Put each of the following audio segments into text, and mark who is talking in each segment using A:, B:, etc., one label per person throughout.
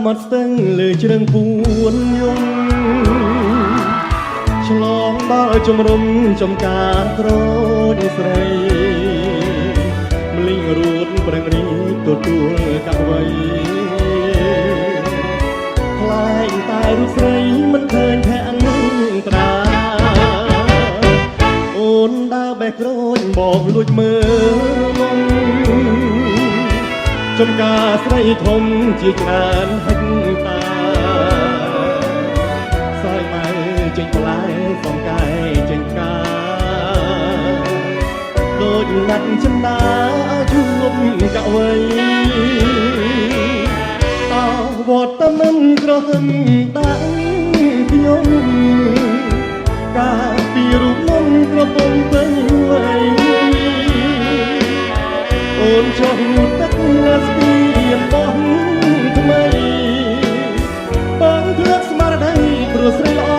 A: មាត់ស្ទឹងលើជ្រឹងពួនយំឆ្លងដល់ជំរំចំការក្រញស្រីម្លេងរួតប្រឹងរីកទទួលកវ័យខ្លែងតែរូបស្រីមិនឃើញភក្ត្រាអូនដើរបេះក្រូចបងលួចមើលមុំចំការស្រីធំជាច្រើនហិចតាសើយម៉ៅចេញផ្លែសំកាយចេញកាដូចណាត់ចិន្តាជួបកវ័យតើវត្តមិនក្រហមដាក់ខ្ញុំកាលពីរូបនំក្រពុំពេញវ័យអូនចង់ទឹកស្ពីមបោះថ្មីបងភ្លើកស្មារតីព្រោះស្រីល្អ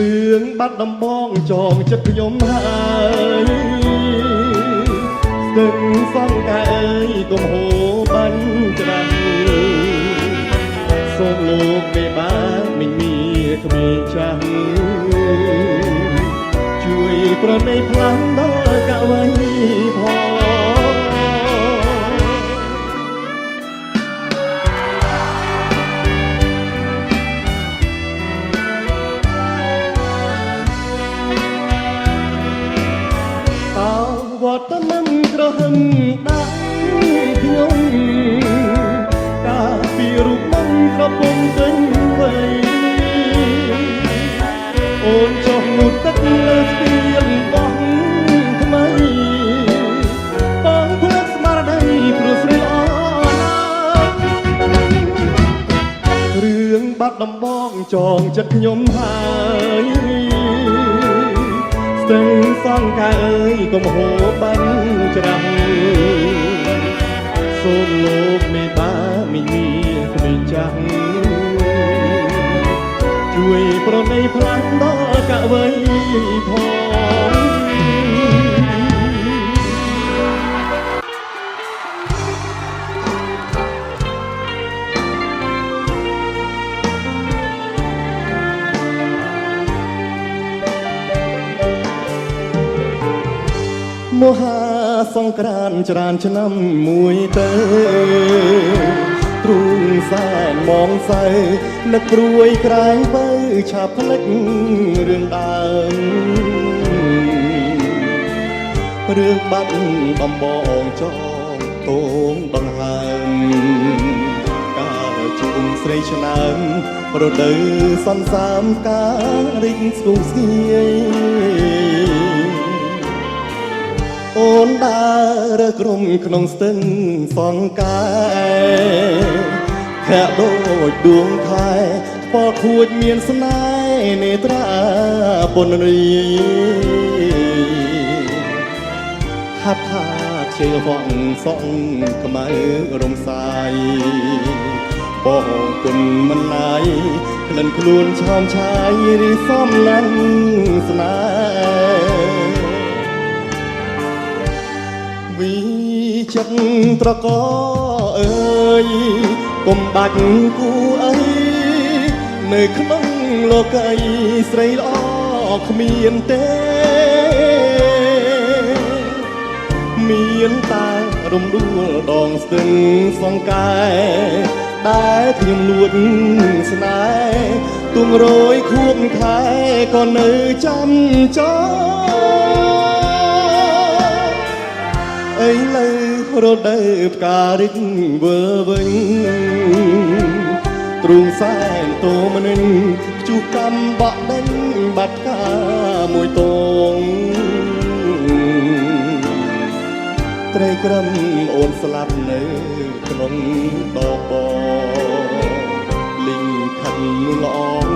A: រឿងបាត់ដំបងចងចិត្តខ្ញុំហើយស្ទឹងសង្កែអើយកុំហូរបាញ់ច្រាំងសូមលោកមេបាមិនមានគ្មានចាស់ជួយប្រណីផ្លាំងដល់កវ័យផងវត្តមិនក្រហមដាក់ខ្ញុំកាលពីរូបមិនក្រពុំពេញវ័យអូនចុះងូតទឹកលើស្ពានបោះថ្មីបងភ្លើកស្មារតីព្រោះស្រីល្អណាស់រឿងបាត់ដំបងចងចិត្តខ្ញុំហើយស្ទឹងសង្កែអើយកុំហូរបាញ់ច្រាំងសូមលោកមេបាមិនមានគ្មានចាស់ជួយប្រណីផ្លាំងដល់កវ័យផងមហាសង្ក្រាន្តច្រើនឆ្នាំមួយទៅទ្រូងសែនមងសៅនឹកព្រួយក្រែងបើឆាប់ផ្លិចរឿងដើមរឿងបាត់ដំបងចងតូងដង្ហើមកាលជុំស្រីឆ្នើមរដូវសន្សាមការរីកស្គូស្គាយអូនដើររើក្រុមក្នុងស្ទឹងសង្កែធាក់ដូចដួងខែថ្ពាល់ខួចមានស្នេហ៍នេត្រាពុនរីហាត់ថាខ្ជិលវងសក់ខ្មៅរំសាយបងគុណមិនណាយក្លិនខ្លួនឆោមឆាយរីសំឡាញ់ស្នេហ៍វិចិត្តត្រកអើយកុំបាច់គូអីនៅក្នុងលោកីស្រីល្អគ្មានទេមានតែរំដួលដងស្ទឹងសង្កែដែលខ្ញុំលួចស្នេហ៍ទួងរយខួបខែក៏នៅចាំចោឥឡូវរដូវផ្ការីកវើវិញទ្រូងសែនតូមនិញជួបកំបក់ដេញបាត់កាមួយតងត្រីក្រឹមអូនស្លាប់នៅក្នុងដបលីងខាត់ល្អង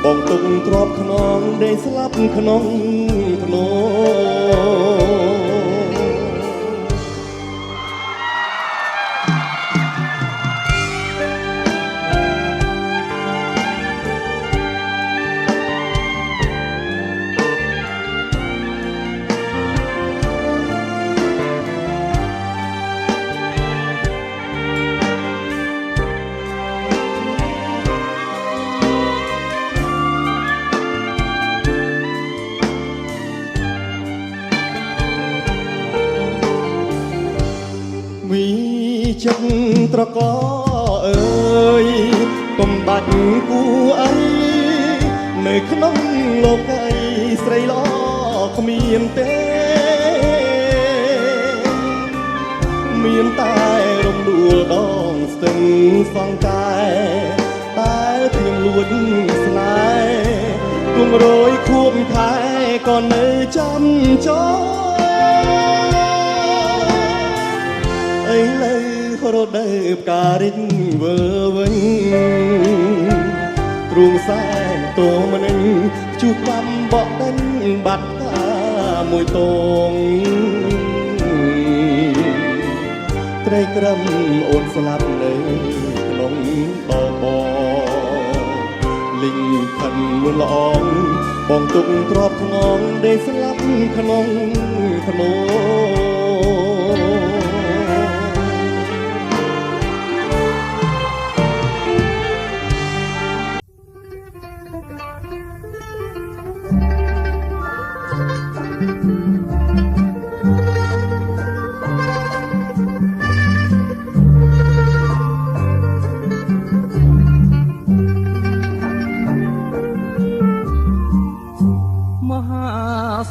A: បងទុកទ្របខ្នងដេកស្លាប់ក្នុងភ្នំ ចិត្តត្រកអើយកុំបាច់គួអីនៅក្នុងលោកីស្រីល្អគ្មានទេមានតែរំដួលដងស្ទឹងសងកាយតែខ្ញុំលួចស្នេហ៍គំរយខួបខែក៏នៅចាំចោអីលើរដូវផ្ការិចវើវិញទ្រូងសែនតួមនិញជួបកំបក់ដេញបាត់តាមួយតងត្រីក្រឹមអូនស្លាប់នៅក្នុងដបលីងខិនមួយល្អងបងទុកទ្របខ្នងដេកស្លាប់ក្នុងភ្នោ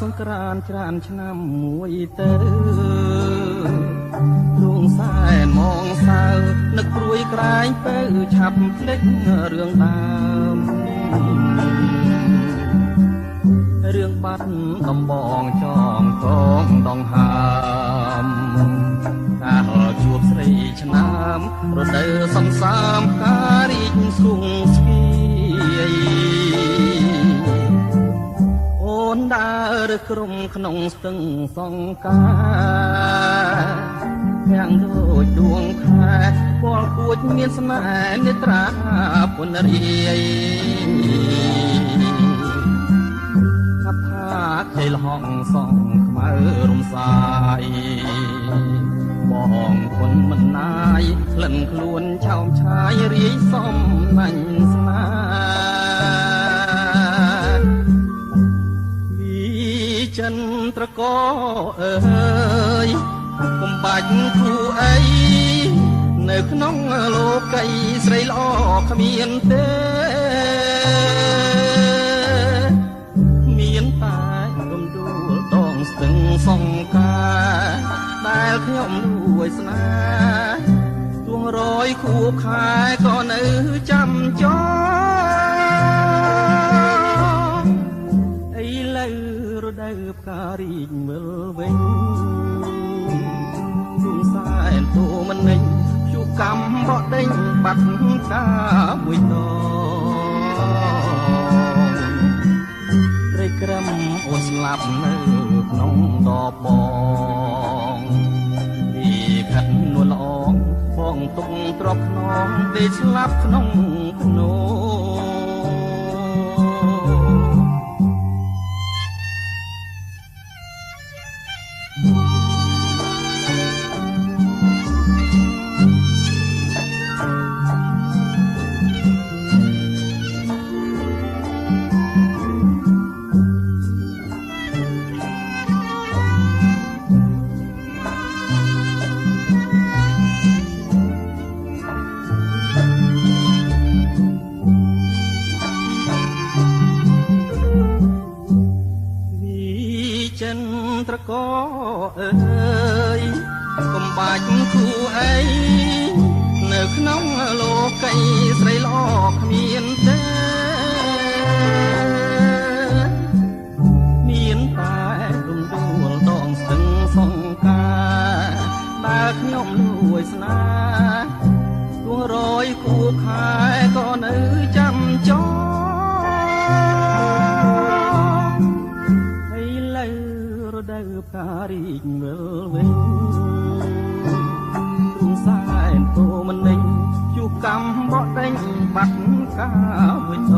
B: សង្ក្រានច្រានឆ្នាំមួយទៅរួងសែនមងសៅនឹកព្រួយក្រែងទៅឆាប់ភ្លេចរឿងដើមរឿងបាត់ដំបងចងកងដងហើមកាលជួបស្រីឆ្នាំរដូវសំសាមការរីកស្គង់ស្គីអូនដើរក្រុមក្នុងស្ទឹងសង្ការទាំងដូចដួងខែពលគួចមានស្នេហ៍នេត្រាពុនរាយកថាខេលហងសងខ្មៅរំសាយបងគុណមិនណាយក្លិនខ្លួនឆោមឆាយរាយសំណាញ់ស្នេហ៍ចិនត្រកអើយកុំបាច់គូអីនៅក្នុងលោកីស្រីល្អគ្មានទេមានតែរំដួលដងស្ទឹងសង្ការដែលខ្ញុំលួចស្នេហ៍ទួងរយខួបខែក៏នៅចាំចោរដូវផ្ការីកមើលវិញជួងសែនតួមិននិញជួបកំបក់ដេញបាត់កាមួយតត្រីក្រឹមអូនស្លាប់នៅក្នុងដបបងពីខិននួនល្អងបងទុកទ្របខ្នងដេកស្លាប់ក្នុងភ្នោត្រកអើយកុំបាច់គូអីនៅក្នុងលោកីស្រីល្អគ្មានទេមានតែរំដួលដងស្ទឹងសង្ការដែលខ្ញុំលួចស្នេហ៍ទួងរយគួបខែក៏នៅចាំចោរដូវផ្ការីកមើលវិញទ្រូងសែនតួមិននិញជួបកំបក់ដេញបាត់កាមួយត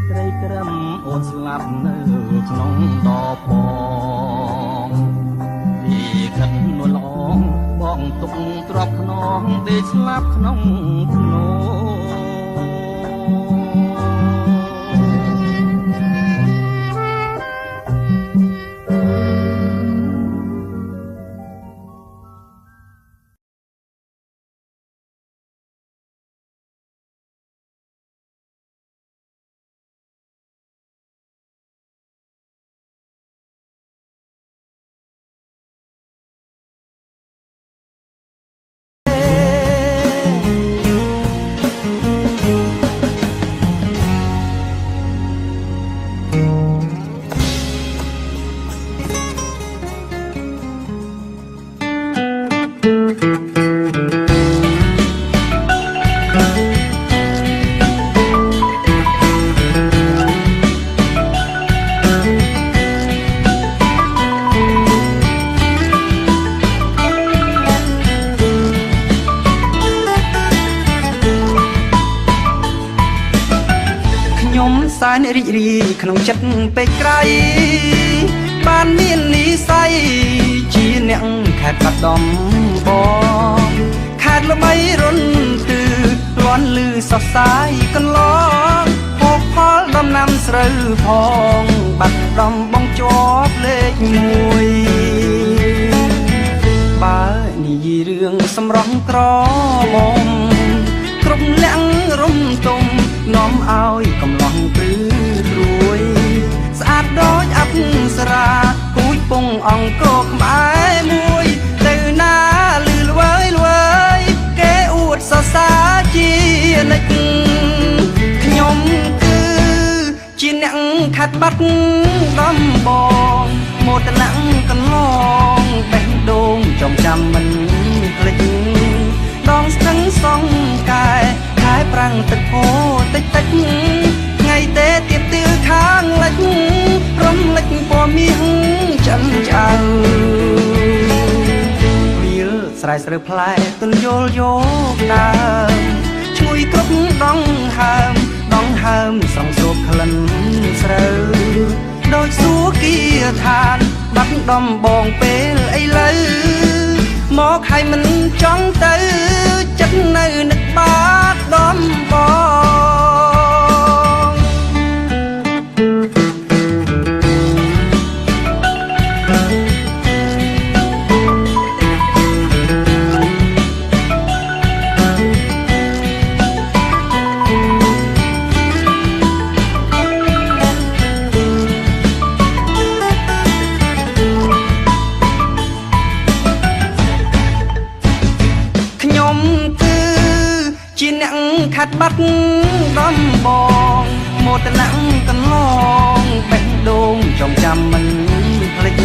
B: ត្រីក្រឹមអូនស្លាប់នៅក្នុងដបបងពីខិននួនល្អងបងទុកទ្របខ្នងដេកស្លាប់ក្នុងភ្នោ
C: ខ្ញុំសែនរីករាយក្នុងចិត្តពេកក្រៃបានមាននិស័យជាអ្នកខេត្តបាត់ដំបងខេត្តល្បីរុនទឺលាន់លឺសរសៃកន្លងហូបផលដំណាំស្រូវផងបាត់ដំបងជាប់លេខ1បើនិយាយរឿងសម្រស់ក្រមុំគ្រប់លាក់រំទុំនាំឲ្យកំឡោះព្រឺត្រួយស្អាតដូចអប្សរាគួយពងអង្គរខ្មែរមួយទៅណាលឺល្វើយល្វើយគេអួតសរសើរជានិច្ចខ្ញុំគឺជាអ្នកខាត់បាត់ដំបងមោទនៈកន្លងបេះដូងចងចាំមិនភ្លេចដងស្ទឹងសងកែខែប្រាំងទឹកហូរតិចតិចថ្ងៃទេទៀបទឿខាងលិចរំលេចពណ៌មាសចិនចៅវាលស្រែស្រូវផ្លែទុនយល់យកដើមឈ្ងុយគ្រប់ដងហើមស្រង់ស្រូបក្លិនស្រូវដូចសួគ៌ឋានបាត់ដំបងពេលឥឡូវមកឲ្យមិនចង់ទៅចិត្តនៅនឹកបាត់ដំបងជាអ្នកខាត់បាត់ដំបងមោទនៈកន្លងបេះដូងចងចាំមិនភ្លេច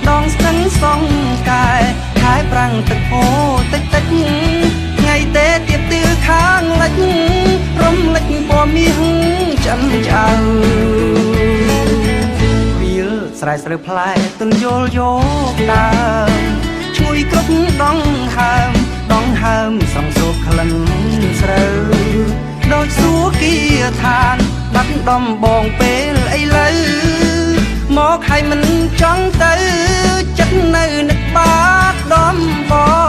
C: ដងស្ទឹងសងកែខែប្រាំងទឹកហូរតិចតិចថ្ងៃទេទៀបទឿខាងលិចរំលេចពណ៌មាសចិនចៅវាលស្រែស្រូវផ្លែទុនយល់យកដើមឈ្ងុយគ្រប់ដងហើមស្រង់ស្រូបក្លិនស្រូវដូចសួគ៌ឋានបាត់ដំបងពេលឥឡូវមកឲ្យមិនចង់ទៅចិត្តនៅនឹកបាត់ដំបង